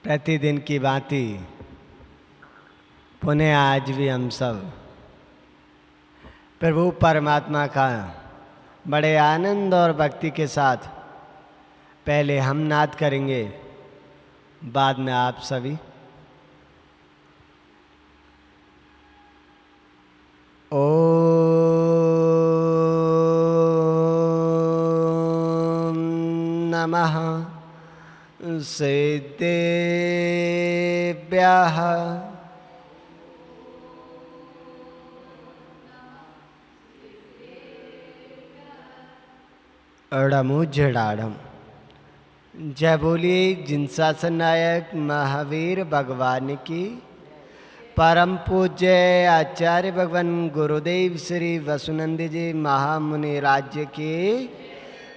प्रतिदिन की भांति पुनः आज भी हम सब प्रभु परमात्मा का बड़े आनंद और भक्ति के साथ पहले हम नाद करेंगे, बाद में आप सभी। ओम नमः सिद्धेभ्यः अड़मुझड़ाड़म। जय बोलिए जिनशासन नायक महावीर भगवान की। परम पूज्य आचार्य भगवान गुरुदेव श्री वसुनंद जी महामुनि राज्य की,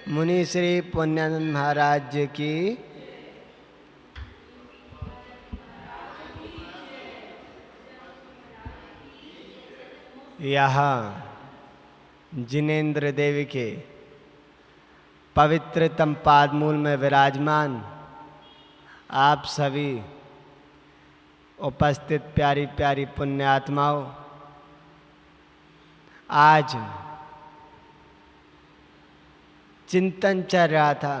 मुनि श्री पुण्यानंद महाराज की। यहाँ जिनेन्द्र देवी के पवित्रतम पादमूल में विराजमान आप सभी उपस्थित प्यारी प्यारी पुण्यात्माओं, आज चिंतन चल रहा था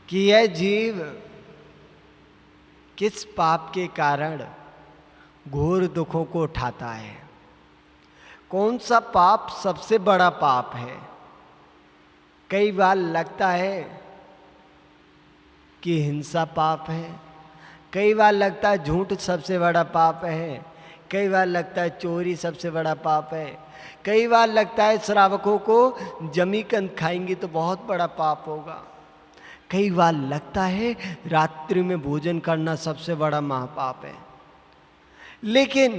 कि यह जीव किस पाप के कारण घोर दुखों को उठाता है। कौन सा पाप सबसे बड़ा पाप है। कई बार लगता है कि हिंसा पाप है, कई बार लगता है झूठ सबसे बड़ा पाप है, कई बार लगता है चोरी सबसे बड़ा पाप है, कई बार लगता है श्रावकों को जमी कंद खाएंगे तो बहुत बड़ा पाप होगा, कई बार लगता है रात्रि में भोजन करना सबसे बड़ा महापाप है। लेकिन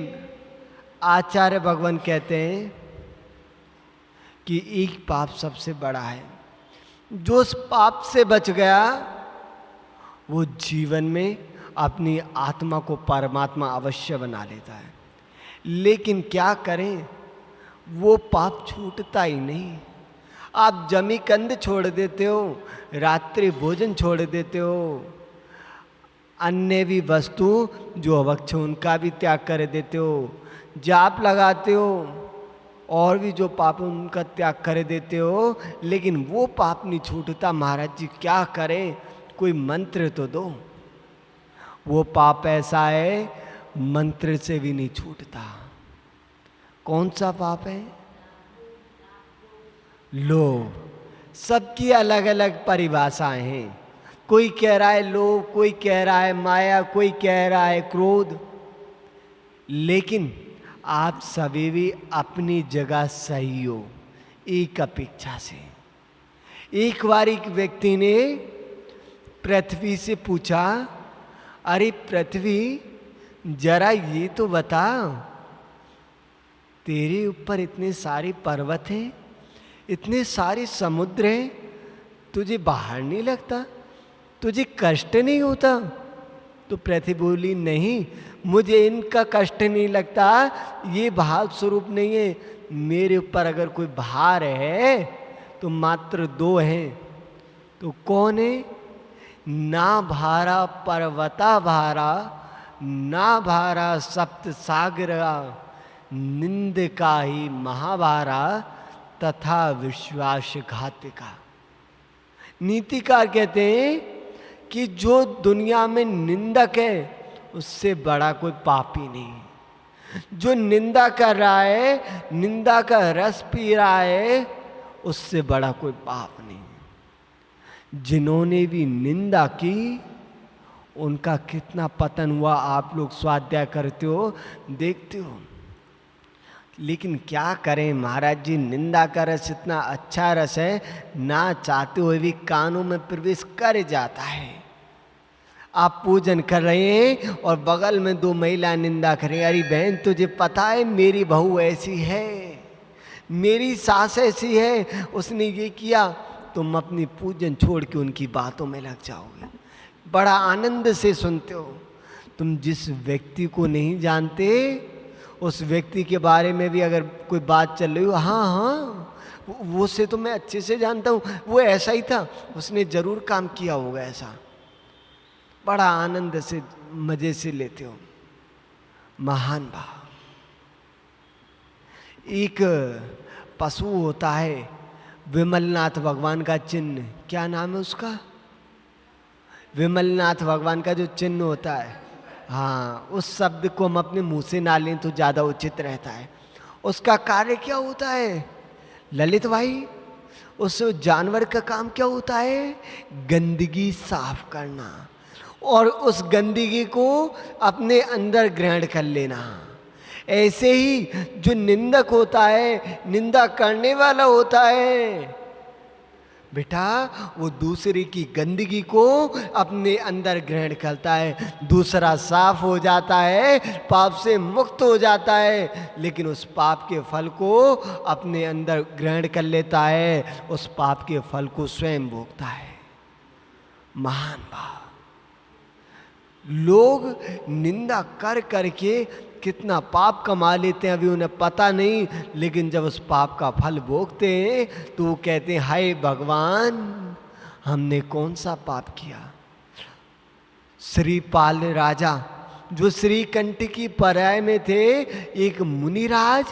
आचार्य भगवान कहते हैं कि एक पाप सबसे बड़ा है। जो उस पाप से बच गया वो जीवन में अपनी आत्मा को परमात्मा अवश्य बना लेता है। लेकिन क्या करें, वो पाप छूटता ही नहीं। आप जमी कंद छोड़ देते हो, रात्रि भोजन छोड़ देते हो, अन्य भी वस्तु जो अवक्ष उनका भी त्याग कर देते हो, जाप लगाते हो और भी जो पाप उनका त्याग कर देते हो, लेकिन वो पाप नहीं छूटता। महाराज जी क्या करें, कोई मंत्र तो दो। वो पाप ऐसा है मंत्र से भी नहीं छूटता। कौन सा पाप है? लोभ। सबकी अलग अलग परिभाषाएं हैं। कोई कह रहा है लोभ, कोई कह रहा है माया, कोई कह रहा है क्रोध। लेकिन आप सभी भी अपनी जगह सही हो। एक अपेक्षा से एक बार एक व्यक्ति ने पृथ्वी से पूछा, अरे पृथ्वी जरा ये तो बता, तेरे ऊपर इतने सारे पर्वत हैं, इतने सारे समुद्र हैं, तुझे बाहर नहीं लगता, तुझे कष्ट नहीं होता? तो पृथ्वी बोली, नहीं मुझे इनका कष्ट नहीं लगता, ये भाव स्वरूप नहीं है। मेरे ऊपर अगर कोई भार है तो मात्र दो हैं। तो कौन है? ना भारा पर्वता भारा, ना भारा सप्त सागरा, निंद का ही महाभारा, तथा विश्वासघातिका। नीतिकार कहते हैं कि जो दुनिया में निंदक है उससे बड़ा कोई पापी नहीं। जो निंदा कर रहा है, निंदा का रस पी रहा है, उससे बड़ा कोई पाप नहीं। जिन्होंने भी निंदा की उनका कितना पतन हुआ आप लोग स्वाध्याय करते हो, देखते हो। लेकिन क्या करें महाराज जी, निंदा का रस इतना अच्छा रस है, ना चाहते हुए भी कानों में प्रवेश कर जाता है। आप पूजन कर रहे हैं और बगल में दो महिला निंदा करें, अरे बहन तुझे पता है मेरी बहू ऐसी है, मेरी सास ऐसी है, उसने ये किया। तुम अपनी पूजन छोड़ के उनकी बातों में लग जाओगे, बड़ा आनंद से सुनते हो। तुम जिस व्यक्ति को नहीं जानते उस व्यक्ति के बारे में भी अगर कोई बात चल रही हो, हाँ हाँ वो से तो मैं अच्छे से जानता हूँ, वो ऐसा ही था, उसने जरूर काम किया होगा ऐसा। बड़ा आनंद से मजे से लेते हो। महान भाव। एक पशु होता है, विमलनाथ भगवान का चिन्ह, क्या नाम है उसका? विमलनाथ भगवान का जो चिन्ह होता है, हाँ, उस शब्द को हम अपने मुंह से ना लें तो ज़्यादा उचित रहता है। उसका कार्य क्या होता है ललित भाई? उस जानवर का काम क्या होता है? गंदगी साफ करना और उस गंदगी को अपने अंदर ग्रहण कर लेना। ऐसे ही जो निंदक होता है, निंदा करने वाला होता है बेटा, वो दूसरे की गंदगी को अपने अंदर ग्रहण करता है, दूसरा साफ हो जाता है, पाप से मुक्त हो जाता है, लेकिन उस पाप के फल को अपने अंदर ग्रहण कर लेता है, उस पाप के फल को स्वयं भोगता है। महान भाव। लोग निंदा कर करके कितना पाप कमा लेते हैं अभी उन्हें पता नहीं, लेकिन जब उस पाप का फल भोगते हैं तो वो कहते हैं हाय भगवान, हमने कौन सा पाप किया। श्रीपाल राजा जो श्रीकंठकी पराय में थे, एक मुनिराज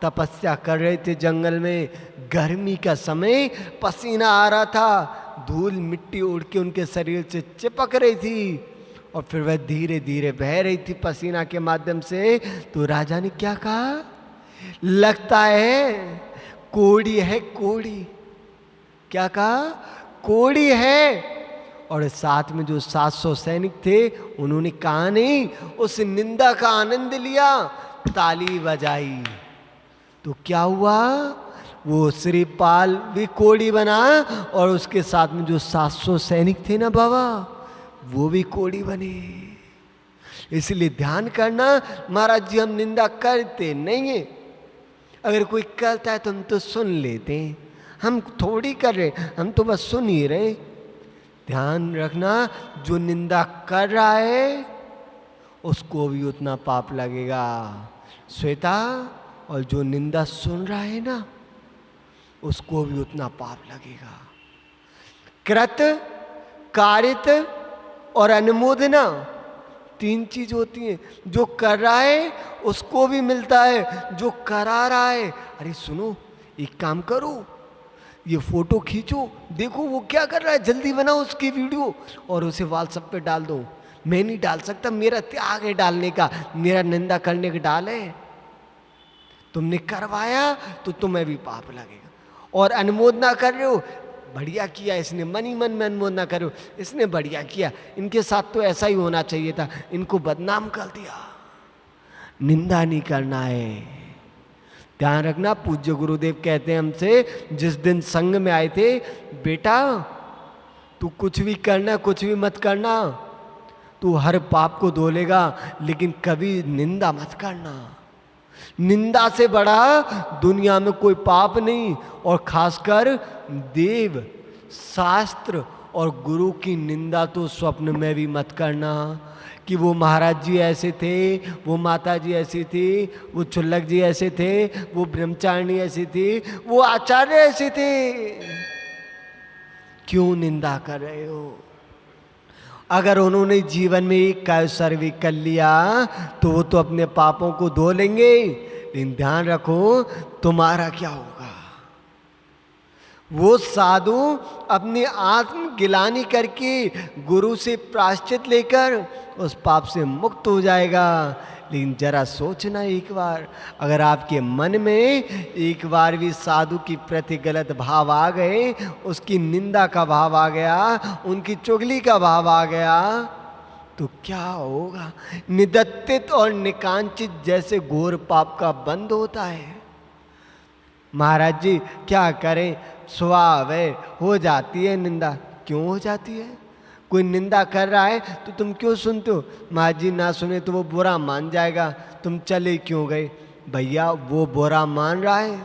तपस्या कर रहे थे जंगल में। गर्मी का समय, पसीना आ रहा था, धूल मिट्टी उड़ के उनके शरीर से चिपक रही थी और फिर वह धीरे धीरे बह रही थी पसीना के माध्यम से। तो राजा ने क्या कहा? लगता है कोड़ी है, कोड़ी। क्या कहा? कोड़ी है। और साथ में जो 700 सैनिक थे उन्होंने कहा नहीं, उस निंदा का आनंद लिया, ताली बजाई। तो क्या हुआ? वो श्रीपाल भी कोड़ी बना और उसके साथ में जो 700 सैनिक थे ना बाबा, वो भी कोड़ी बने। इसलिए ध्यान करना, महाराज जी हम निंदा करते नहीं है, अगर कोई करता है तो हम तो सुन लेते हैं, हम थोड़ी कर रहे, हम तो बस सुन ही रहे। ध्यान रखना, जो निंदा कर रहा है उसको भी उतना पाप लगेगा श्वेता, और जो निंदा सुन रहा है ना उसको भी उतना पाप लगेगा। कृत, कारित और अनुमोदना, 3 चीज होती हैं। जो कर रहा है उसको भी मिलता है, जो करा रहा है। अरे सुनो, एक काम करो, ये फोटो खींचो, देखो वो क्या कर रहा है, जल्दी बनाओ उसकी वीडियो और उसे व्हाट्सएप पे डाल दो। मैं नहीं डाल सकता, मेरा त्याग है डालने का, मेरा निंदा करने का डाल है। तुमने करवाया तो तुम्हें भी पाप लगेगा। और अनुमोदना कर रहे हो, बढ़िया किया इसने, मन ही मन में अनुमोदना करो, इसने बढ़िया किया, इनके साथ तो ऐसा ही होना चाहिए था, इनको बदनाम कर दिया। निंदा नहीं करना है। ध्यान रखना, पूज्य गुरुदेव कहते हैं हमसे, जिस दिन संग में आए थे, बेटा तू कुछ भी करना, कुछ भी मत करना, तू हर पाप को धो लेगा, लेकिन कभी निंदा मत करना। निंदा से बड़ा दुनिया में कोई पाप नहीं, और खासकर देव, शास्त्र और गुरु की निंदा तो स्वप्न में भी मत करना कि वो महाराज जी ऐसे थे, वो माता जी ऐसी थी, वो चुल्लक जी ऐसे थे, वो ब्रह्मचारिणी ऐसी थी, वो आचार्य ऐसे थे। क्यों निंदा कर रहे हो? अगर उन्होंने जीवन में एक कैसर भी कर लिया तो वो तो अपने पापों को धो लेंगे, लेकिन ध्यान रखो तुम्हारा क्या होगा। वो साधु अपनी आत्म गिलानी करके गुरु से प्रायश्चित लेकर उस पाप से मुक्त हो जाएगा। लेकिन जरा सोचना एक बार, अगर आपके मन में एक बार भी साधु की प्रति गलत भाव आ गए, उसकी निंदा का भाव आ गया, उनकी चुगली का भाव आ गया, तो क्या होगा? निदत्तित और निकांचित जैसे घोर पाप का बंद होता है। महाराज जी क्या करें, स्वभाव है, हो जाती है निंदा। क्यों हो जाती है? कोई निंदा कर रहा है तो तुम क्यों सुनते हो? महाराज जी ना सुने तो वो बुरा मान जाएगा, तुम चले क्यों गए? भैया वो बुरा मान रहा है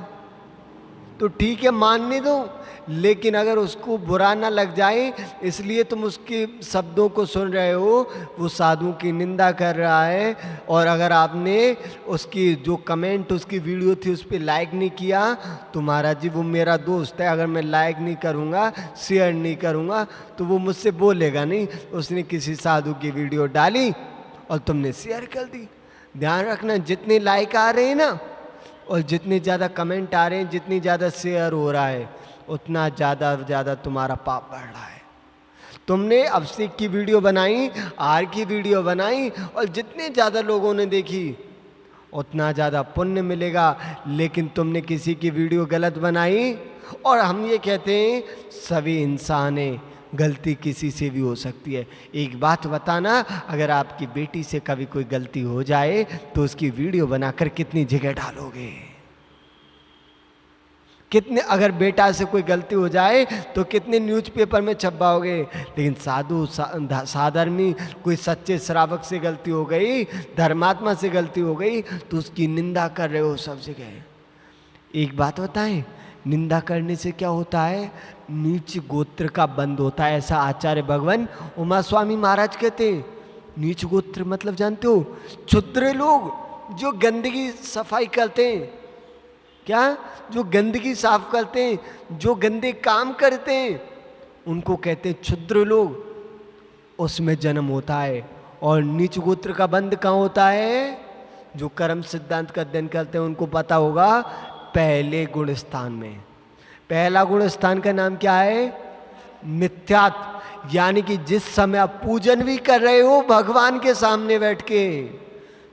तो ठीक है, मानने दो, लेकिन अगर उसको बुरा ना लग जाए इसलिए तुम उसके शब्दों को सुन रहे हो, वो साधु की निंदा कर रहा है, और अगर आपने उसकी जो कमेंट उसकी वीडियो थी उस पर लाइक नहीं किया, तो महाराज जी वो मेरा दोस्त है, अगर मैं लाइक नहीं करूँगा, शेयर नहीं करूँगा, तो वो मुझसे बोलेगा नहीं उसने किसी साधु की वीडियो डाली और तुमने शेयर कर दी। ध्यान रखना, जितने लाइक आ रहे हैं ना और जितने ज़्यादा कमेंट आ रहे हैं, जितनी ज़्यादा शेयर हो रहा है, उतना ज़्यादा तुम्हारा पाप बढ़ रहा है। तुमने अभिषेक की वीडियो बनाई, आर की वीडियो बनाई, और जितने ज़्यादा लोगों ने देखी उतना ज़्यादा पुण्य मिलेगा। लेकिन तुमने किसी की वीडियो गलत बनाई, और हम ये कहते हैं सभी इंसान हैं, गलती किसी से भी हो सकती है। एक बात बताना, अगर आपकी बेटी से कभी कोई गलती हो जाए तो उसकी वीडियो बनाकर कितनी जगह डालोगे? कितने, अगर बेटा से कोई गलती हो जाए तो कितने न्यूज़पेपर में छपवाओगे? लेकिन साधु साधर्मी कोई सच्चे श्रावक से गलती हो गई, धर्मात्मा से गलती हो गई, तो उसकी निंदा कर रहे हो सब जगह। एक बात बताएं, निंदा करने से क्या होता है? नीच गोत्र का बंद होता है, ऐसा आचार्य भगवान उमा स्वामी महाराज कहते हैं। नीच गोत्र मतलब जानते हो? क्षुद्र लोग जो गंदगी सफाई करते हैं, क्या, जो गंदगी साफ करते हैं, जो गंदे काम करते हैं, उनको कहते हैं क्षुद्र लोग, उसमें जन्म होता है। और नीच गोत्र का बंद कहाँ होता है? जो कर्म सिद्धांत का अध्ययन करते हैं उनको पता होगा, पहले गुण स्थान में। पहला गुण स्थान का नाम क्या है? मिथ्यात्व, यानी कि जिस समय आप पूजन भी कर रहे हो भगवान के सामने बैठ के,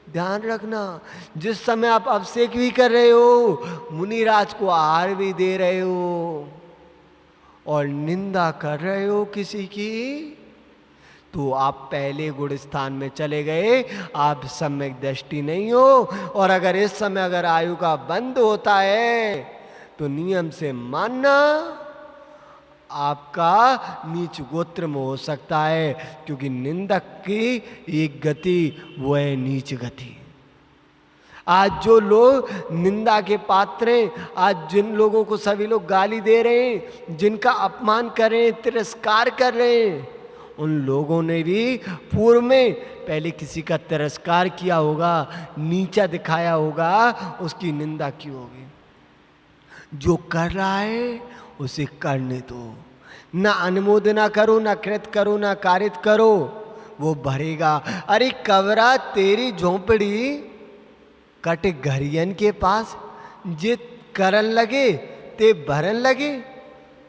ध्यान रखना, जिस समय आप अभिषेक भी कर रहे हो, मुनिराज को आहार भी दे रहे हो, और निंदा कर रहे हो किसी की, तो आप पहले गुण स्थान में चले गए, आप सम्यक दृष्टि नहीं हो। और अगर इस समय अगर आयु का बंद होता है तो नियम से मानना आपका नीच गोत्र में हो सकता है, क्योंकि निंदक की एक गति वो है नीच गति। आज जो लोग निंदा के पात्र हैं, आज जिन लोगों को सभी लोग गाली दे रहे हैं, जिनका अपमान कर रहे हैं, तिरस्कार कर रहे हैं, उन लोगों ने भी पूर्व में पहले किसी का तिरस्कार किया होगा, नीचा दिखाया होगा, उसकी निंदा की होगी। जो कर रहा है उसे करने दो, ना अनुमोदना करो, ना कृत करो, ना कारित करो, वो भरेगा। अरे कवरा तेरी झोंपड़ी कट घरियन के पास, जे करन लगे ते भरन लगे,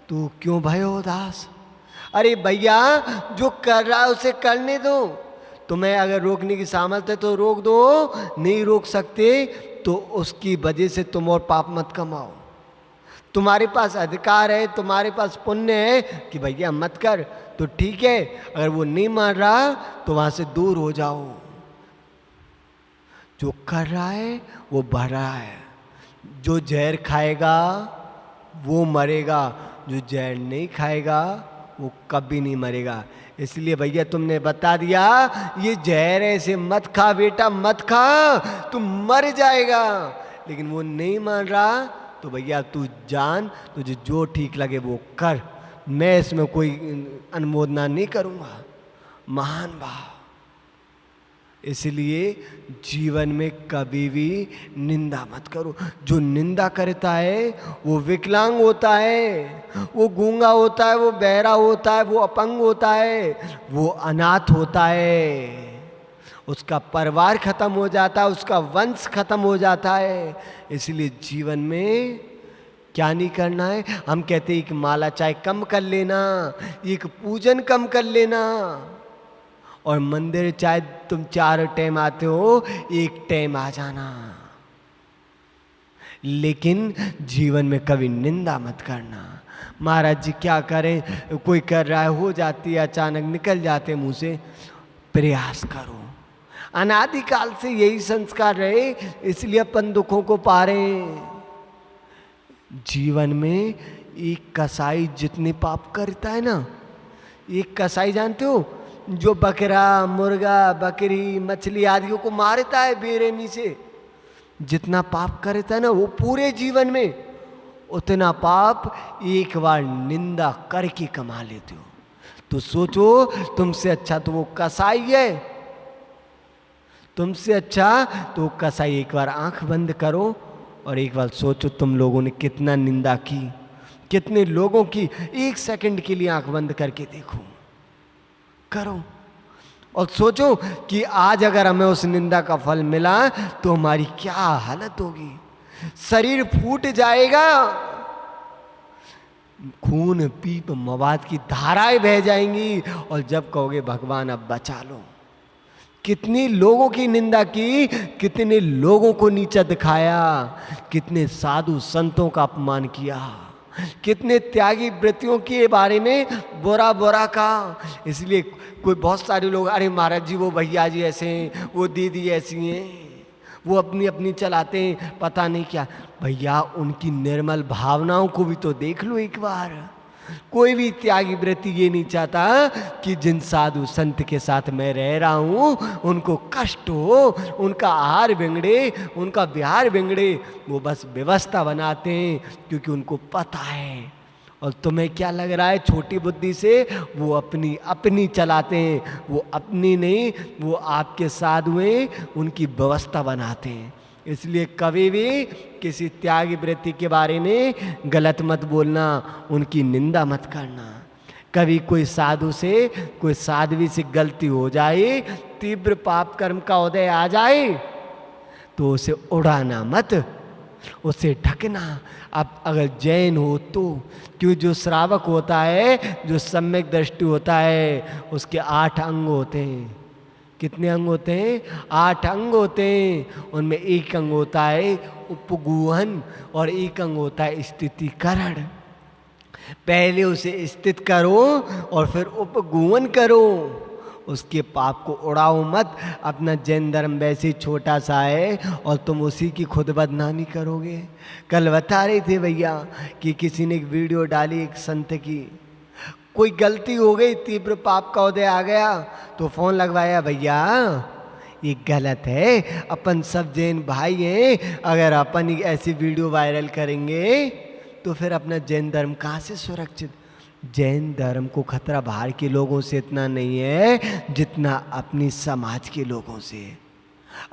तू क्यों भयो दास? अरे भैया, जो कर रहा है उसे करने दो। तुम्हें अगर रोकने की सामर्थ्य है तो रोक दो, नहीं रोक सकते तो उसकी वजह से तुम और पाप मत कमाओ। तुम्हारे पास अधिकार है, तुम्हारे पास पुण्य है कि भैया मत कर, तो ठीक है। अगर वो नहीं मान रहा तो वहां से दूर हो जाओ। जो कर रहा है वो भर रहा है, जो जहर खाएगा वो मरेगा, जो जहर नहीं खाएगा वो कभी नहीं मरेगा। इसलिए भैया तुमने बता दिया, ये जहर ऐसे मत खा बेटा, मत खा, तू मर जाएगा। लेकिन वो नहीं मान रहा तो भैया तू जान, तुझे जो ठीक लगे वो कर, मैं इसमें कोई अनुमोदना नहीं करूँगा। महान भाव। इसलिए जीवन में कभी भी निंदा मत करो। जो निंदा करता है वो विकलांग होता है, वो गूंगा होता है, वो बहरा होता है, वो अपंग होता है, वो अनाथ होता है, उसका परिवार खत्म हो जाता है, उसका वंश खत्म हो जाता है। इसलिए जीवन में क्या नहीं करना है? हम कहते हैं एक माला चाहे कम कर लेना, एक पूजन कम कर लेना, और मंदिर चाहे तुम 4 टाइम आते हो, 1 टाइम आ जाना। लेकिन जीवन में कभी निंदा मत करना। महाराज जी क्या करें, कोई कर रहा है, हो जाती है, अचानक निकल जाते मुंह से, प्रयास करो। अनादिकाल से यही संस्कार रहे, इसलिए अपन दुखों को पा रहे हैं। जीवन में एक कसाई जितने पाप करता है ना, एक कसाई जानते हो जो बकरा, मुर्गा, बकरी, मछली आदियों को मारता है बेरहमी से, जितना पाप करता है ना वो पूरे जीवन में उतना पाप एक बार निंदा करके कमा लेते हो। तो सोचो, तुमसे अच्छा तो वो कसाई है, तुमसे अच्छा तो कसाई। एक बार आंख बंद करो और एक बार सोचो तुम लोगों ने कितना निंदा की, कितने लोगों की। एक सेकंड के लिए आंख बंद करके देखो, करो, और सोचो कि आज अगर हमें उस निंदा का फल मिला तो हमारी क्या हालत होगी। शरीर फूट जाएगा, खून पीप मवाद की धाराएं बह जाएंगी, और जब कहोगे भगवान अब बचा लो। कितनी लोगों की निंदा की, कितने लोगों को नीचा दिखाया, कितने साधु संतों का अपमान किया, कितने त्यागी वृत्तियों के बारे में बुरा बुरा कहा। इसलिए कोई बहुत सारे लोग, अरे महाराज जी वो भैया जी ऐसे हैं, वो दीदी ऐसी हैं, वो अपनी अपनी चलाते हैं, पता नहीं क्या। भैया उनकी निर्मल भावनाओं को भी तो देख लो एक बार। कोई भी त्यागी वृत्ति ये नहीं चाहता कि जिन साधु संत के साथ मैं रह रहा हूं उनको कष्ट हो, उनका आहार बिगड़े, उनका विहार बिगड़े। वो बस व्यवस्था बनाते हैं क्योंकि उनको पता है। और तुम्हें क्या लग रहा है छोटी बुद्धि से वो अपनी अपनी चलाते हैं। वो अपनी नहीं, वो आपके साधु हैं, उनकी व्यवस्था बनाते हैं। इसलिए कभी भी किसी त्यागी वृत्ति के बारे में गलत मत बोलना, उनकी निंदा मत करना। कभी कोई साधु से, कोई साध्वी से गलती हो जाए, तीव्र पाप कर्म का उदय आ जाए, तो उसे उड़ाना मत, उसे ढकना। अब अगर जैन हो तो, क्यों जो श्रावक होता है, जो सम्यक दृष्टि होता है, उसके 8 अंग होते हैं। कितने अंग होते हैं? 8 अंग होते हैं। उनमें एक अंग होता है उपगूहन और एक अंग होता है स्थितिकरण। पहले उसे स्थित करो और फिर उपगूहन करो, उसके पाप को उड़ाओ मत। अपना जैन धर्म वैसे ही छोटा सा है और तुम उसी की खुद बदनामी करोगे। कल बता रहे थे भैया कि किसी ने एक वीडियो डाली एक संत की, कोई गलती हो गई, तीव्र पाप का उदय आ गया, तो फोन लगवाया, भैया ये गलत है, अपन सब जैन भाई हैं, अगर अपन ही ऐसी वीडियो वायरल करेंगे तो फिर अपना जैन धर्म कहाँ से सुरक्षित। जैन धर्म को खतरा बाहर के लोगों से इतना नहीं है जितना अपनी समाज के लोगों से।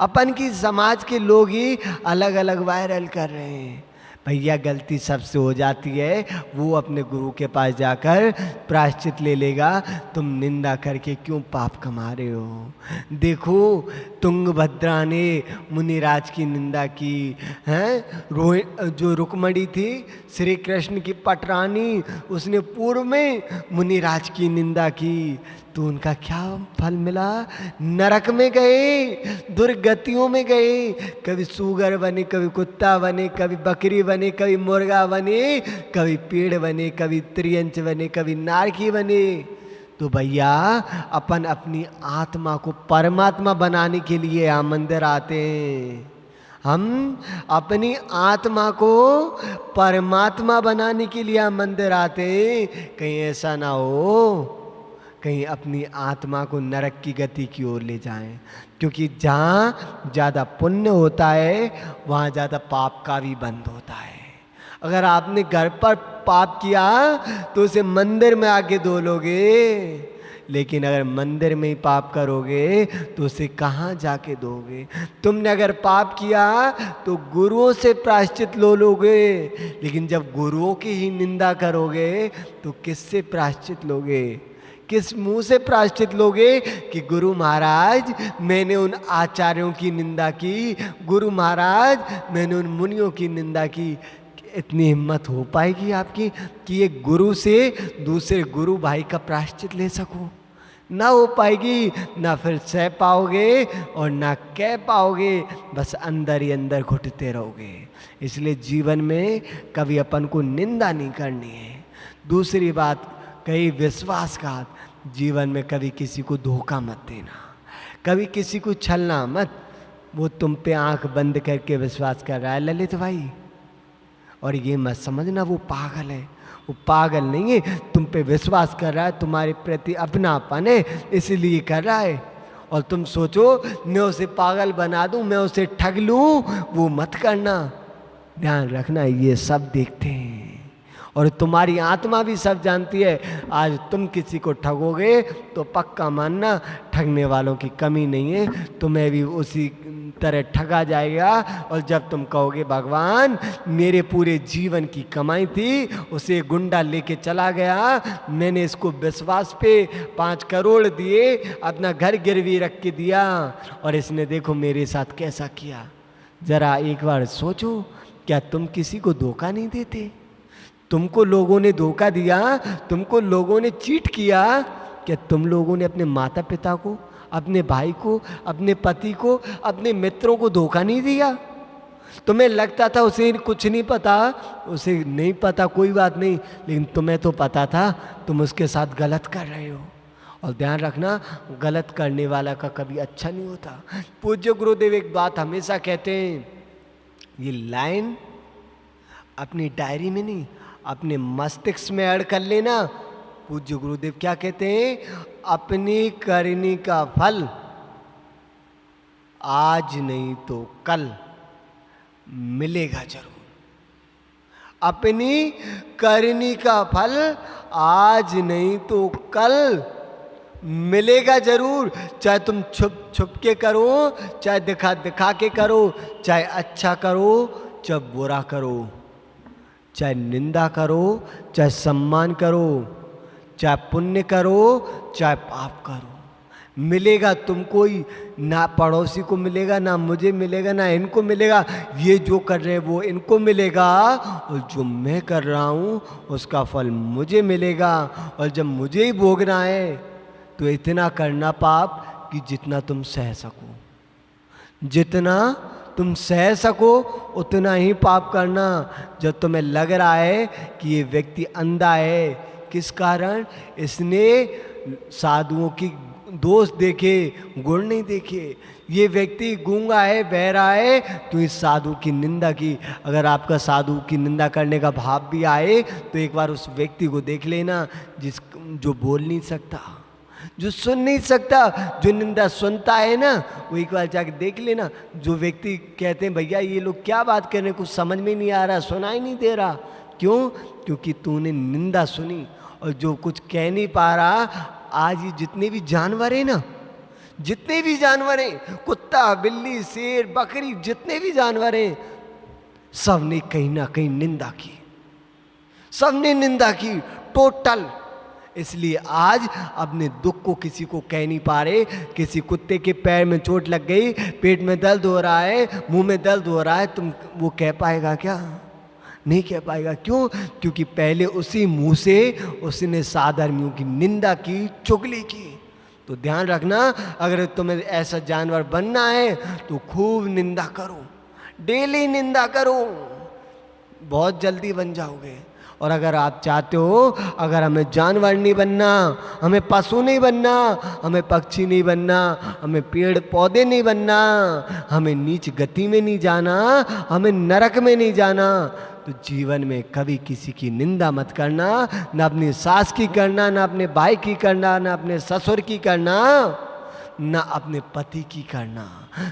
अपन की समाज के लोग ही अलग अलग वायरल कर रहे हैं। भैया गलती सबसे हो जाती है, वो अपने गुरु के पास जाकर प्रायश्चित ले लेगा। तुम निंदा करके क्यों पाप कमा रहे हो? देखो तुंगभद्रा ने मुनिराज की निंदा की हैं, जो रुक्मणी थी श्री कृष्ण की पटरानी, उसने पूर्व में मुनिराज की निंदा की, तो उनका क्या फल मिला? नरक में गए, दुर्गतियों में गए। कभी सूगर बने, कभी कुत्ता बने, कभी बकरी बने, कभी मुर्गा बने, कभी पेड़ बने, कभी त्रियंच बने, कभी नारकी बने। तो भैया अपन अपनी आत्मा को परमात्मा बनाने के लिए यहाँ मंदिर आते हैं। हम अपनी आत्मा को परमात्मा बनाने के लिए यहाँ मंदिर आते हैं। कहीं ऐसा ना हो कहीं अपनी आत्मा को नरक की गति की ओर ले जाएं, क्योंकि जहाँ ज़्यादा पुण्य होता है वहाँ ज़्यादा पाप का भी बंध होता है। अगर आपने घर पर पाप किया तो उसे मंदिर में आके धो लोगे, लेकिन अगर मंदिर में ही पाप करोगे तो उसे कहाँ जाके दोगे? तुमने अगर पाप किया तो गुरुओं से प्रायश्चित लो लोगे, लेकिन जब गुरुओं की ही निंदा करोगे तो किससे प्रायश्चित लोगे? किस मुंह से प्रायश्चित लोगे कि गुरु महाराज मैंने उन आचार्यों की निंदा की, गुरु महाराज मैंने उन मुनियों की निंदा की। इतनी हिम्मत हो पाएगी आपकी कि एक गुरु से दूसरे गुरु भाई का प्रायश्चित ले सको? ना हो पाएगी। ना फिर सह पाओगे और ना कह पाओगे, बस अंदर ही अंदर घुटते रहोगे। इसलिए जीवन में कभी अपन को निंदा नहीं करनी है। दूसरी बात कहीं विश्वासघात, जीवन में कभी किसी को धोखा मत देना, कभी किसी को छलना मत। वो तुम पे आंख बंद करके विश्वास कर रहा है ललित भाई, और ये मत समझना वो पागल है। वो पागल नहीं है, तुम पे विश्वास कर रहा है, तुम्हारे प्रति अपनापन है इसलिए कर रहा है। और तुम सोचो मैं उसे पागल बना दूं, मैं उसे ठग लूं, वो मत करना। ध्यान रखना, ये सब देखते हैं और तुम्हारी आत्मा भी सब जानती है। आज तुम किसी को ठगोगे तो पक्का मानना ठगने वालों की कमी नहीं है, तुम्हें भी उसी तरह ठगा जाएगा। और जब तुम कहोगे भगवान मेरे पूरे जीवन की कमाई थी, उसे गुंडा लेके चला गया, मैंने इसको विश्वास पे 5 करोड़ दिए, अपना घर गिरवी रख के दिया और इसने देखो मेरे साथ कैसा किया। जरा एक बार सोचो, क्या तुम किसी को धोखा नहीं देते? तुमको लोगों ने धोखा दिया, तुमको लोगों ने चीट किया, क्या तुम लोगों ने अपने माता पिता को, अपने भाई को, अपने पति को, अपने मित्रों को धोखा नहीं दिया? तुम्हें लगता था उसे कुछ नहीं पता, उसे नहीं पता कोई बात नहीं, लेकिन तुम्हें तो पता था तुम उसके साथ गलत कर रहे हो। और ध्यान रखना, गलत करने वाला का कभी अच्छा नहीं होता। पूज्य गुरुदेव एक बात हमेशा कहते हैं, ये लाइन अपनी डायरी में नहीं, अपने मस्तिष्क में ऐड कर लेना। पूज्य गुरुदेव क्या कहते हैं, अपनी करनी का फल आज नहीं तो कल मिलेगा जरूर। अपनी करनी का फल आज नहीं तो कल मिलेगा जरूर। चाहे तुम छुप छुप के करो, चाहे दिखा दिखा के करो, चाहे अच्छा करो, चाहे बुरा करो, चाहे निंदा करो, चाहे सम्मान करो, चाहे पुण्य करो, चाहे पाप करो, मिलेगा तुमको ही। ना पड़ोसी को मिलेगा, ना मुझे मिलेगा, ना इनको मिलेगा। ये जो कर रहे हैं वो इनको मिलेगा, और जो मैं कर रहा हूँ उसका फल मुझे मिलेगा। और जब मुझे ही भोगना है तो इतना करना पाप कि जितना तुम सह सको, जितना तुम सह सको उतना ही पाप करना। जब तुम्हें लग रहा है कि ये व्यक्ति अंधा है, किस कारण? इसने साधुओं की दोष देखे, गुण नहीं देखे। ये व्यक्ति गूंगा है, बहरा है, तो इस साधु की निंदा की। अगर आपका साधु की निंदा करने का भाव भी आए तो एक बार उस व्यक्ति को देख लेना जो बोल नहीं सकता, जो सुन नहीं सकता, जो निंदा सुनता है ना, वो एक बार जाके देख लेना। जो व्यक्ति कहते हैं भैया ये लोग क्या बात कर रहे हैं, कुछ समझ में नहीं आ रहा, सुनाई नहीं दे रहा, क्यों? क्योंकि तूने निंदा सुनी। और जो कुछ कह नहीं पा रहा, आज ये जितने भी जानवर हैं ना, जितने भी जानवर हैं, कुत्ता बिल्ली शेर बकरी, जितने भी जानवर हैं, सबने कहीं ना कहीं निंदा की, सबने निंदा की टोटल। इसलिए आज अपने दुख को किसी को कह नहीं पा रहे। किसी कुत्ते के पैर में चोट लग गई, पेट में दर्द हो रहा है, मुंह में दर्द हो रहा है, तुम वो कह पाएगा क्या? नहीं कह पाएगा। क्यों? क्योंकि पहले उसी मुंह से उसने साधर्मियों की निंदा की, चुगली की। तो ध्यान रखना, अगर तुम्हें ऐसा जानवर बनना है तो खूब निंदा करो, डेली निंदा करो, बहुत जल्दी बन जाओगे। और अगर आप चाहते हो, अगर हमें जानवर नहीं बनना, हमें पशु नहीं बनना, हमें पक्षी नहीं बनना, हमें पेड़ पौधे नहीं बनना, हमें नीच गति में नहीं जाना, हमें नरक में नहीं जाना, तो जीवन में कभी किसी की निंदा मत करना। ना अपनी सास की करना, ना अपने भाई की करना, ना अपने ससुर की करना, ना अपने पति की करना,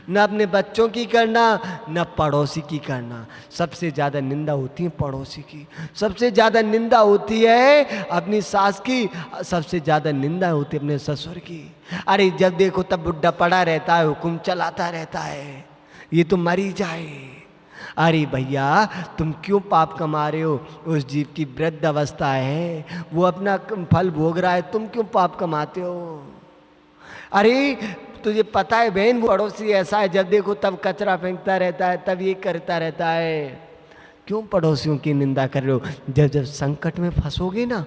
ना अपने बच्चों की करना, ना पड़ोसी की करना। सबसे ज़्यादा निंदा होती है पड़ोसी की, सबसे ज़्यादा निंदा होती है अपनी सास की, सबसे ज़्यादा निंदा होती है अपने ससुर की। अरे जब देखो तब बुढ़ा पड़ा रहता है, हुक्म चलाता रहता है, ये तो मरी जाए। अरे भैया तुम क्यों पाप कमा रहे हो? उस जीव की वृद्ध अवस्था है, वो अपना फल भोग रहा है, तुम क्यों पाप कमाते हो? अरे तुझे पता है बहन, वो पड़ोसी ऐसा है, जब देखो तब कचरा फेंकता रहता है, तब ये करता रहता है। क्यों पड़ोसियों की निंदा कर रहे हो? जब जब संकट में फंसोगे ना,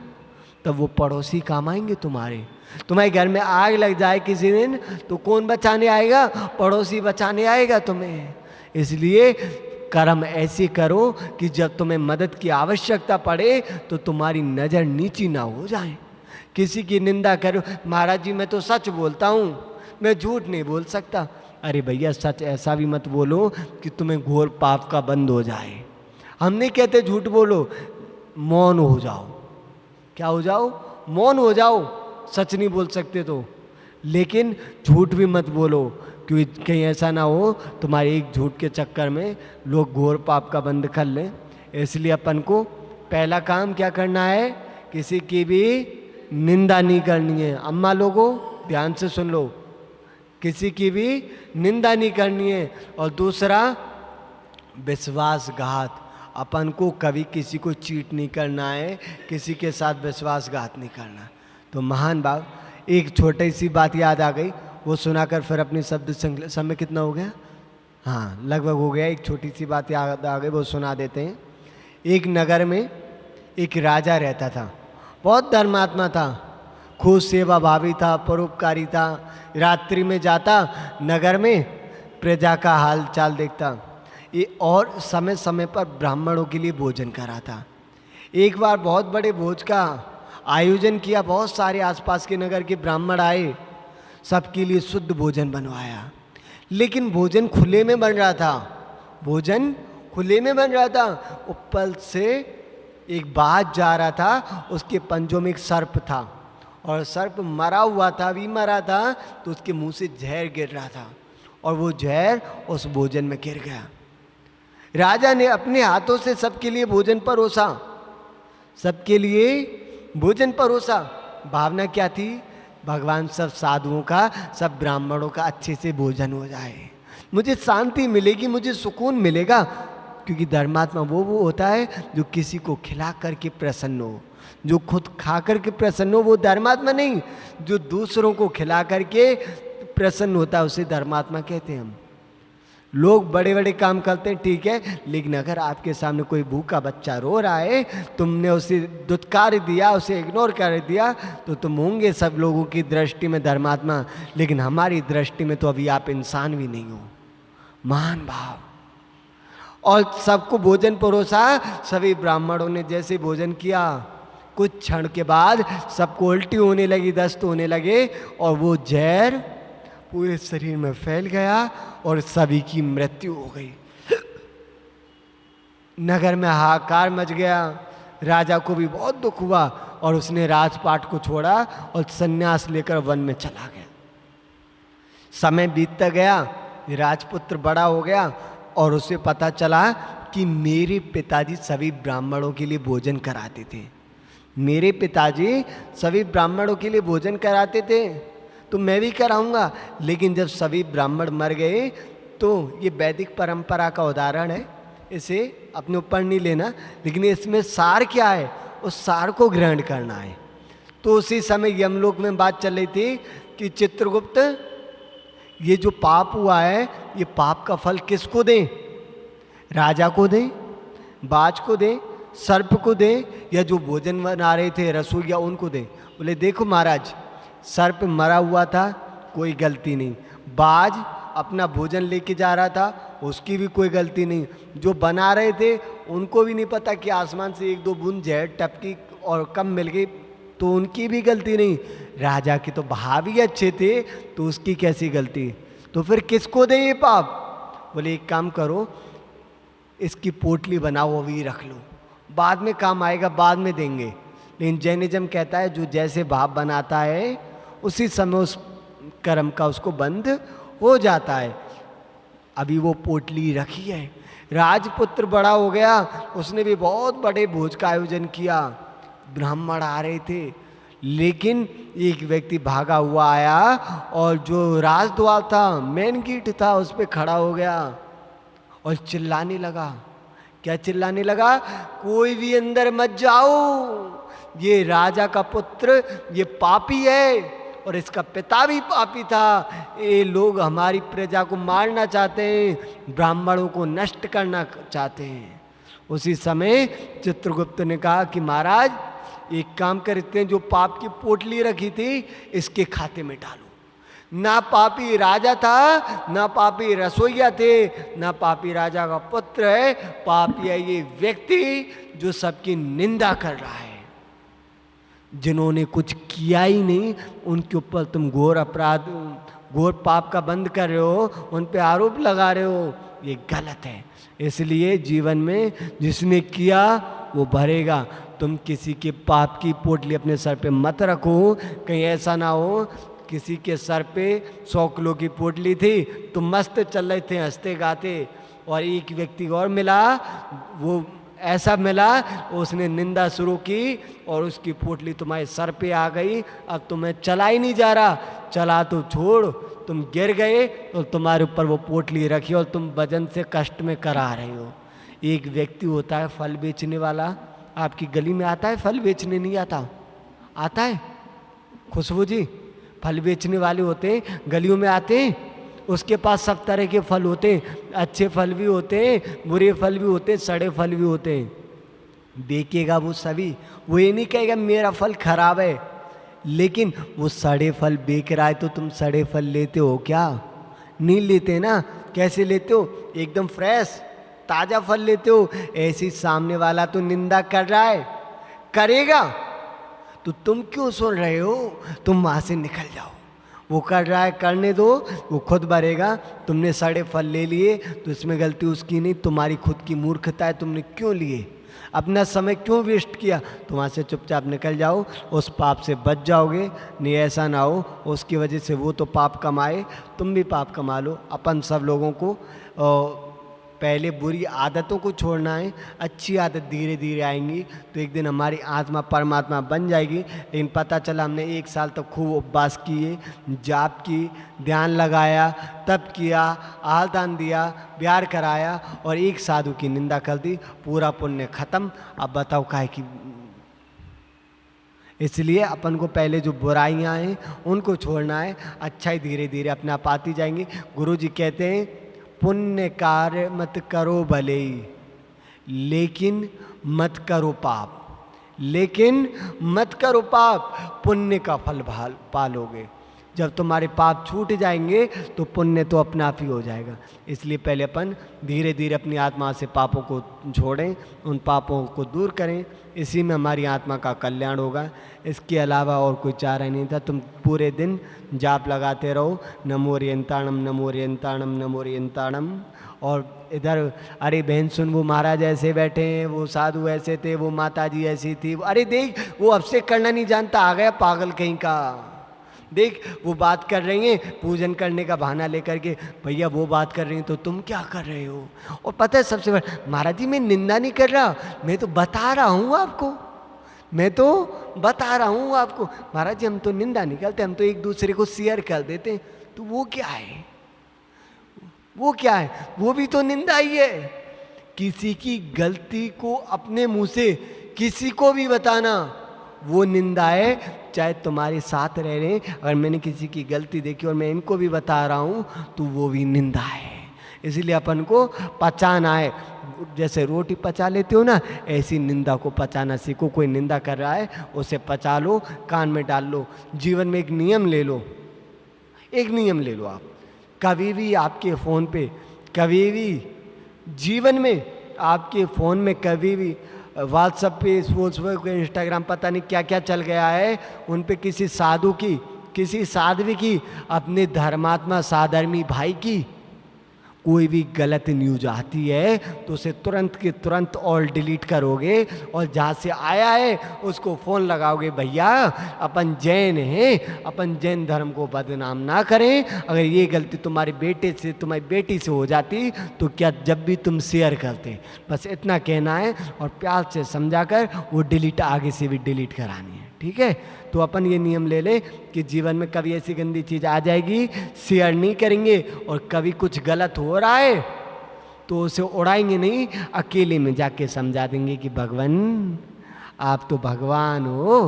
तब वो पड़ोसी काम आएंगे तुम्हारे। तुम्हारे घर में आग लग जाए किसी दिन, तो कौन बचाने आएगा? पड़ोसी बचाने आएगा तुम्हें। इसलिए कर्म ऐसे करो कि जब तुम्हें मदद की आवश्यकता पड़े तो तुम्हारी नज़र नीची ना हो जाए। किसी की निंदा करो, महाराज जी मैं तो सच बोलता हूँ, मैं झूठ नहीं बोल सकता। अरे भैया सच ऐसा भी मत बोलो कि तुम्हें घोर पाप का बंद हो जाए। हम नहीं कहते झूठ बोलो, मौन हो जाओ। क्या हो जाओ? मौन हो जाओ, सच नहीं बोल सकते तो। लेकिन झूठ भी मत बोलो, क्योंकि कहीं ऐसा ना हो तुम्हारे एक झूठ के चक्कर में लोग घोर पाप का बंद कर लें। इसलिए अपन को पहला काम क्या करना है, किसी की भी निंदा नहीं करनी है। अम्मा लोगों ध्यान से सुन लो, किसी की भी निंदा नहीं करनी है। और दूसरा, विश्वासघात, अपन को कभी किसी को चीट नहीं करना है, किसी के साथ विश्वासघात नहीं करना। तो महान भाव, एक छोटी सी बात याद आ गई, वो सुनाकर फिर अपनी शब्द समय कितना हो गया, हाँ लगभग हो गया। एक छोटी सी बात याद आ गई, वो सुना देते हैं। एक नगर में एक राजा रहता था, बहुत धर्मात्मा था, खूब सेवा भावी था, परोपकारी था। रात्रि में जाता नगर में, प्रजा का हाल चाल देखता, ये और समय समय पर ब्राह्मणों के लिए भोजन कराता। एक बार बहुत बड़े भोज का आयोजन किया, बहुत सारे आसपास के नगर के ब्राह्मण आए, सबके लिए शुद्ध भोजन बनवाया। लेकिन भोजन खुले में बन रहा था, भोजन खुले में बन रहा था। ऊपर से एक बाज जा रहा था, उसके पंजों में एक सर्प था और सर्प मरा हुआ था, अभी मरा था, तो उसके मुंह से जहर गिर रहा था और वो जहर उस भोजन में गिर गया। राजा ने अपने हाथों से सबके लिए भोजन परोसा, सबके लिए भोजन परोसा। भावना क्या थी, भगवान सब साधुओं का, सब ब्राह्मणों का अच्छे से भोजन हो जाए, मुझे शांति मिलेगी, मुझे सुकून मिलेगा। क्योंकि धर्मात्मा वो होता है जो किसी को खिला करके प्रसन्न हो, जो खुद खा करके प्रसन्न हो, वो धर्मात्मा नहीं। जो दूसरों को खिला करके प्रसन्न होता है उसे धर्मात्मा कहते हैं हम। लोग बड़े बड़े काम करते हैं, ठीक है, लेकिन अगर आपके सामने कोई भूखा बच्चा रो रहा है, तुमने उसे दुत्कार दिया, उसे इग्नोर कर दिया, तो तुम होंगे सब लोगों की दृष्टि में धर्मात्मा, लेकिन हमारी दृष्टि में तो अभी आप इंसान भी नहीं हो। महान भाव। और सबको भोजन परोसा। सभी ब्राह्मणों ने जैसे भोजन किया, कुछ क्षण के बाद सबको उल्टी होने लगी, दस्त होने लगे और वो जहर पूरे शरीर में फैल गया और सभी की मृत्यु हो गई। नगर में हाहाकार मच गया। राजा को भी बहुत दुख हुआ और उसने राजपाट को छोड़ा और सन्यास लेकर वन में चला गया। समय बीतता गया, राजपुत्र बड़ा हो गया और उसे पता चला कि मेरे पिताजी सभी ब्राह्मणों के लिए भोजन कराते थे, मेरे पिताजी सभी ब्राह्मणों के लिए भोजन कराते थे, तो मैं भी कराऊंगा। लेकिन जब सभी ब्राह्मण मर गए, तो ये वैदिक परंपरा का उदाहरण है, इसे अपने ऊपर नहीं लेना, लेकिन इसमें सार क्या है, उस सार को ग्रहण करना है। तो उसी समय यमलोक में बात चल रही थी कि चित्रगुप्त, ये जो पाप हुआ है, ये पाप का फल किसको दें, राजा को दें, बाज को दें, सर्प को दें, या जो भोजन बना रहे थे रसोईया उनको दें। बोले देखो महाराज, सर्प मरा हुआ था, कोई गलती नहीं, बाज अपना भोजन लेके जा रहा था, उसकी भी कोई गलती नहीं, जो बना रहे थे उनको भी नहीं पता कि आसमान से एक दो बूंद जहर टपकी और कम मिल गई, तो उनकी भी गलती नहीं। राजा के तो भाव ही अच्छे थे, तो उसकी कैसी गलती, तो फिर किसको दे ये पाप। बोले एक काम करो, इसकी पोटली बनाओ, अभी रख लो, बाद में काम आएगा, बाद में देंगे। लेकिन जैनिज्म कहता है जो जैसे भाव बनाता है उसी समय उस कर्म का उसको बंध हो जाता है। अभी वो पोटली रखी है। राजपुत्र बड़ा हो गया, उसने भी बहुत बड़े भोज का आयोजन किया, ब्राह्मण आ रहे थे, लेकिन एक व्यक्ति भागा हुआ आया और जो राजद्वार था, मेन गेट था, उस पर खड़ा हो गया और चिल्लाने लगा। क्या चिल्लाने लगा, कोई भी अंदर मत जाओ, ये राजा का पुत्र ये पापी है और इसका पिता भी पापी था, ये लोग हमारी प्रजा को मारना चाहते हैं, ब्राह्मणों को नष्ट करना चाहते हैं। उसी समय चित्रगुप्त ने कहा कि महाराज एक काम करते हैं, जो पाप की पोटली रखी थी इसके खाते में डालो। ना पापी राजा था, ना पापी रसोईया थे, ना पापी राजा का पुत्र है, पापी है ये व्यक्ति जो सबकी निंदा कर रहा है, जिन्होंने कुछ किया ही नहीं, उनके ऊपर तुम घोर अपराध, घोर पाप का बंद कर रहे हो, उन पे आरोप लगा रहे हो, ये गलत है। इसलिए जीवन में जिसने किया वो भरेगा। तुम किसी के पाप की पोटली अपने सर पे मत रखो, कहीं ऐसा ना हो किसी के सर पे 100 किलो की पोटली थी, तुम मस्त चल रहे थे हंसते गाते, और एक व्यक्ति और मिला, वो ऐसा मिला, उसने निंदा शुरू की और उसकी पोटली तुम्हारे सर पे आ गई। अब तुम्हें चला ही नहीं जा रहा, चला तो छोड़, तुम गिर गए और तुम्हारे ऊपर वो पोटली रखी और तुम वजन से कष्ट में करा रहे हो। एक व्यक्ति होता है फल बेचने वाला, आपकी गली में आता है फल बेचने, नहीं आता? आता है खुशबू जी? फल बेचने वाले होते हैं, गलियों में आते हैं, उसके पास सब तरह के फल होते हैं, अच्छे फल भी होते हैं, बुरे फल भी होते हैं, सड़े फल भी होते हैं। बेचेगा वो सभी, वो ये नहीं कहेगा मेरा फल खराब है, लेकिन वो सड़े फल बेच रहा है तो तुम सड़े फल लेते हो क्या? नहीं लेते ना। कैसे लेते हो? एकदम फ्रेश ताज़ा फल लेते हो। ऐसी सामने वाला तो निंदा कर रहा है, करेगा, तो तुम क्यों सुन रहे हो? तुम वहाँ से निकल जाओ। वो कर रहा है, करने दो, वो खुद भरेगा। तुमने सड़े फल ले लिए तो इसमें गलती उसकी नहीं, तुम्हारी खुद की मूर्खता है। तुमने क्यों लिए? अपना समय क्यों वेस्ट किया? तो वहाँ से चुपचाप निकल जाओ, उस पाप से बच जाओगे। नहीं ऐसा ना हो उसकी वजह से वो तो पाप कमाए, तुम भी पाप कमा लो। अपन सब लोगों को पहले बुरी आदतों को छोड़ना है, अच्छी आदत धीरे धीरे आएंगी तो एक दिन हमारी आत्मा परमात्मा बन जाएगी। लेकिन पता चला हमने 1 साल तक खूब उपवास किए, जाप की, ध्यान लगाया, तप किया, आलदान दिया, ब्याह कराया और एक साधु की निंदा कर दी, पूरा पुण्य खत्म। अब बताओ काहे की? इसलिए अपन को पहले जो बुराइयां हैं उनको छोड़ना है, अच्छाई धीरे धीरे अपने आप आती जाएंगी। गुरु जी कहते हैं पुण्य कार्य मत करो भले ही, लेकिन मत करो पाप, लेकिन मत करो पाप, पुण्य का फल पालोगे। जब तुम्हारे पाप छूट जाएंगे तो पुण्य तो अपने आप ही हो जाएगा। इसलिए पहले अपन धीरे धीरे अपनी आत्मा से पापों को छोड़ें, उन पापों को दूर करें, इसी में हमारी आत्मा का कल्याण होगा। इसके अलावा और कोई चारा नहीं था। तुम पूरे दिन जाप लगाते रहो, नमो रियंताणम नमो रियंताणम नमो रियंताणम। और इधर अरे बहन सुन, वो महाराज ऐसे बैठे हैं, वो साधु ऐसे थे, वो माता जी ऐसी थी, अरे देख वो अब से करना नहीं जानता, आ गया पागल कहीं का। देख वो बात कर रही हैं पूजन करने का बहाना लेकर के, भैया वो बात कर रही हैं तो तुम क्या कर रहे हो? और पता है सबसे बड़ा, महाराज जी मैं निंदा नहीं कर रहा, मैं तो बता रहा हूँ आपको, मैं तो बता रहा हूँ आपको। महाराज जी हम तो निंदा नहीं करते, हम तो एक दूसरे को शेयर कर देते हैं। तो वो क्या है? वो क्या है? वो भी तो निंदा ही है। किसी की गलती को अपने मुंह से किसी को भी बताना वो निंदा है। चाहे तुम्हारे साथ रह रहे हैं, अगर मैंने किसी की गलती देखी और मैं इनको भी बता रहा हूँ तो वो भी निंदा है। इसीलिए अपन को पचाना है। जैसे रोटी पचा लेते हो ना, ऐसी निंदा को पचाना सीखो। कोई निंदा कर रहा है उसे पचा लो, कान में डाल लो। जीवन में एक नियम ले लो, एक नियम ले लो। आप कभी भी आपके फ़ोन पे, कभी भी जीवन में आपके फ़ोन में कभी भी व्हाट्सएप पे, फेसबुक, इंस्टाग्राम, पता नहीं क्या क्या चल गया है, उन पे किसी साधु की, किसी साध्वी की, अपने धर्मात्मा साधर्मी भाई की कोई भी गलत न्यूज आती है तो उसे तुरंत के तुरंत ऑल डिलीट करोगे और जहाँ से आया है उसको फ़ोन लगाओगे, भैया अपन जैन हैं, अपन जैन धर्म को बदनाम ना करें। अगर ये गलती तुम्हारे बेटे से, तुम्हारी बेटी से हो जाती तो क्या जब भी तुम शेयर करते? बस इतना कहना है और प्यार से समझाकर वो डिलीट आगे से भी डिलीट करानी है, ठीक है? तो अपन ये नियम ले लें कि जीवन में कभी ऐसी गंदी चीज़ आ जाएगी शेयर नहीं करेंगे, और कभी कुछ गलत हो रहा है तो उसे उड़ाएंगे नहीं, अकेले में जाके समझा देंगे कि भगवान आप तो भगवान हो,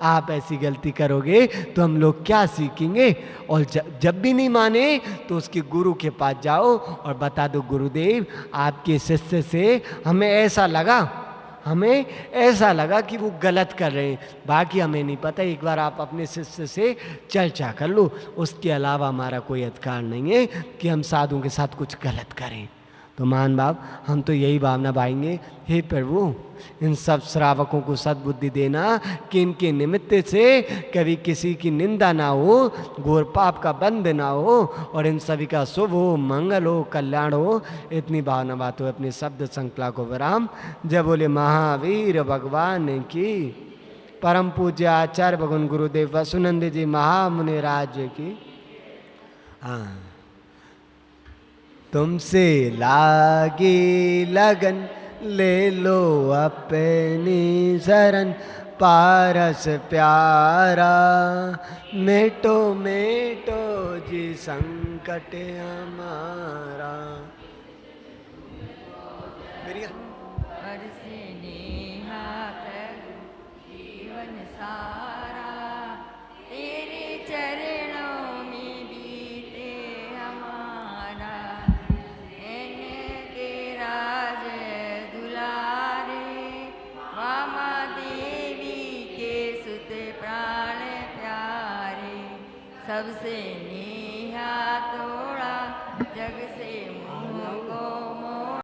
आप ऐसी गलती करोगे तो हम लोग क्या सीखेंगे? और जब भी नहीं माने तो उसके गुरु के पास जाओ और बता दो, गुरुदेव आपके शिष्य से हमें ऐसा लगा, हमें ऐसा लगा कि वो गलत कर रहे हैं, बाकी हमें नहीं पता। एक बार आप अपने शिष्य से चर्चा कर लो। उसके अलावा हमारा कोई अधिकार नहीं है कि हम साधुओं के साथ कुछ गलत करें। तो मान बाप हम तो यही भावना भाएंगे, हे प्रभु इन सब श्रावकों को सद्बुद्धि देना कि इनके निमित्त से कभी किसी की निंदा ना हो, घोर पाप का बंध ना हो, और इन सभी का शुभ हो, मंगल हो, कल्याण हो। इतनी भावना बात हो। अपने शब्द संकला को विराम। जय बोले महावीर भगवान की। परम पूज्य आचार्य भगवान गुरुदेव वसुनंद जी महामुनि राज्य की। हाँ, तुमसे लागी लगन ले लो अपनी शरण, पारस प्यारा मेटो मेटो जी संकट हमारा। हरसे नेहा जीवन सारा, तेरे चरणों में बीते हमारा। इनके राज दुलारे, मामा देवी के सुत प्राण प्यारे। सबसे नेहा तोड़ा, जग से मोह को मोह